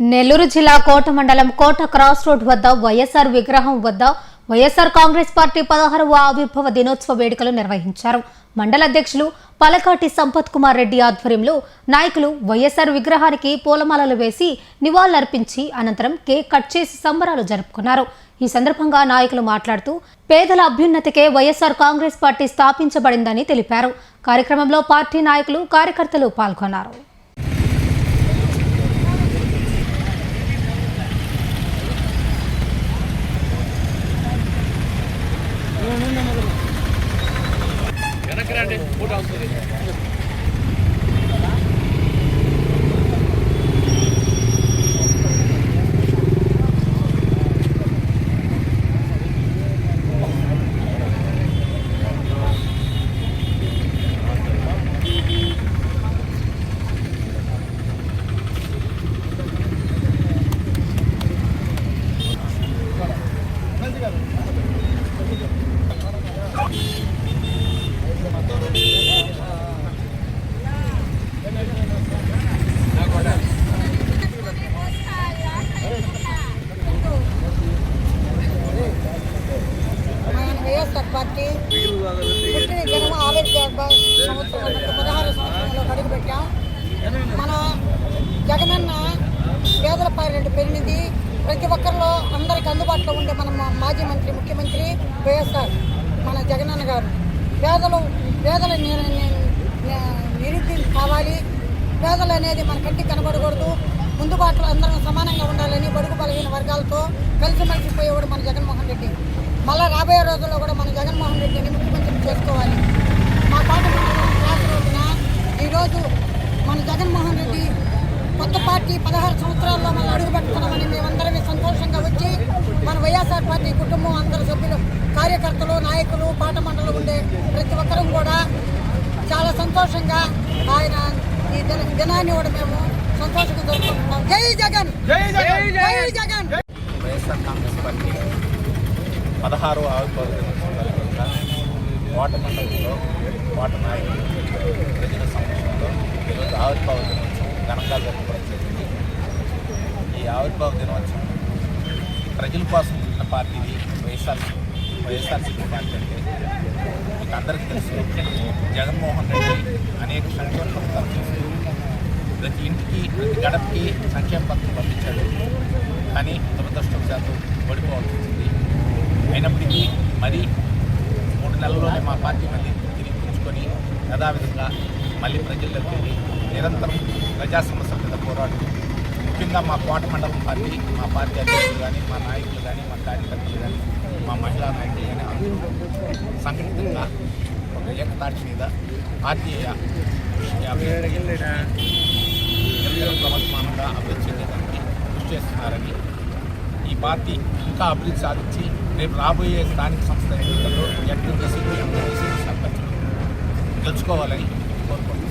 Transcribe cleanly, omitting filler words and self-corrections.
నెల్లూరు జిల్లా కోట మండలం కోట cross road వద్ద వైఎస్ఆర్ విగ్రహం వద్ద వైఎస్ఆర్ కాంగ్రెస్ పార్టీ 16వ ఆవిర్భావ దినోత్సవ వేడుకలు నిర్వహించారు. మండల అధ్యక్షులు పలకాటి సంపత్ కుమార్ రెడ్డి ఆధ్వర్యంలో నాయకులు వైఎస్ఆర్ విగ్రహానికి పూలమాలలు వేసి నివాళులర్పించి అనంతరం కేక్ కట్ చేసి సంబరాలు జరుపుకున్నారు. ఈ సందర్భంగా నాయకులు మాట్లాడుతూ పేదల అభ్యున్నతికే వైఎస్ఆర్ కాంగ్రెస్ పార్టీ స్థాపించబడిందని తెలిపారు. కార్యక్రమంలో పార్టీ నాయకులు కార్యకర్తలు పాల్గొన్నారు. పార్టీ పుట్టిన జన్మ ఆవిర్భావ సంవత్సరం 16 సంవత్సరంలో అడుగుపెట్టాం. మన జగనన్న పేదల పాలిట పెరిగింది. ప్రతి ఒక్కరిలో అందరికి అందుబాటులో ఉండే మన మాజీ మంత్రి ముఖ్యమంత్రి వైఎస్ఆర్ మన జగనన్న గారు పేదల నిరుద్ధి కావాలి. పేదలు అనేది మన కంటికి కనబడకూడదు. ముందుబాటులో అందరం సమానంగా ఉండాలని బడుగు బలహీన వర్గాలతో కలిసిమెలిసిపోయేవాడు మన జగన్మోహన్ రెడ్డి. మళ్ళీ రాబోయే రోజుల్లో కూడా మన జగన్మోహన్ రెడ్డిని ముఖ్యమంత్రి చేసుకోవాలి. మా పాట క్లాస్ రోజున ఈరోజు మన జగన్మోహన్ రెడ్డి కొత్త పార్టీ 16 సంవత్సరాల్లో మనం అడుగుపెట్టుకున్నామని మేమందరమే సంతోషంగా వచ్చి మన వైఎస్ఆర్ పార్టీ కుటుంబం అందరి సభ్యులు కార్యకర్తలు నాయకులు పాట మండలు ఉండే ప్రతి ఒక్కరం కూడా చాలా సంతోషంగా ఆయన ఈ దినాన్ని కూడా మేము సంతోషంగా జరుపుకుంటున్నాం. జై జగన్, జై జగన్. వైఎస్ఆర్ కాంగ్రెస్ పార్టీ 16వ ఆవిర్భావ దినోత్సవం సందర్భంగా కోట మండలంలో కోట నాయకులు ప్రజల సమక్షంలో ఈరోజు ఆవిర్భావ దినోత్సవం ఘనంగా జరుపుకోవడం జరిగింది. ఈ ఆవిర్భావ దినోత్సవం ప్రజల కోసం ఉన్న పార్టీది వైఎస్ఆర్సీపీ పార్టీ అంటే మీకు అందరికీ తెలుసు. జగన్మోహన్ రెడ్డి అనేక సంక్షేమ పథకాలు చేస్తూ ప్రతి ఇంటికి ప్రతి గడపకి సంక్షేమ పథకం పంపించాడు. కానీ దురదృష్టవశాత్తు ఓడిపోవాల్సి వచ్చింది. అయినప్పటికీ మరి 3 నెలల్లోనే మా పార్టీ మళ్ళీ తిరిగి పుంజుకొని యథావిధంగా మళ్ళీ ప్రజల్లోకి వెళ్ళి నిరంతరం ప్రజా సమస్యల మీద పోరాడుతూ ముఖ్యంగా మా కోట మండలం పార్టీ మా పార్టీ అధ్యక్షులు కానీ మా నాయకులు కానీ మా కార్యకర్తలు కానీ మా మహిళా నాయకులు కానీ అందరూ సంఘటితంగా ఒక ఏకతాటి మీద పార్టీ ప్రవర్తమానంగా అభివృద్ధి చెందడానికి కృషి చేస్తున్నారని, ఈ పార్టీ ఇంకా అభివృద్ధి సాధించి రేపు రాబోయే స్థానిక సంస్థల ఎన్నికల్లో ఎంపీటీసీ సర్పంచులు గెలుచుకోవాలని కోరుకుంటున్నాను.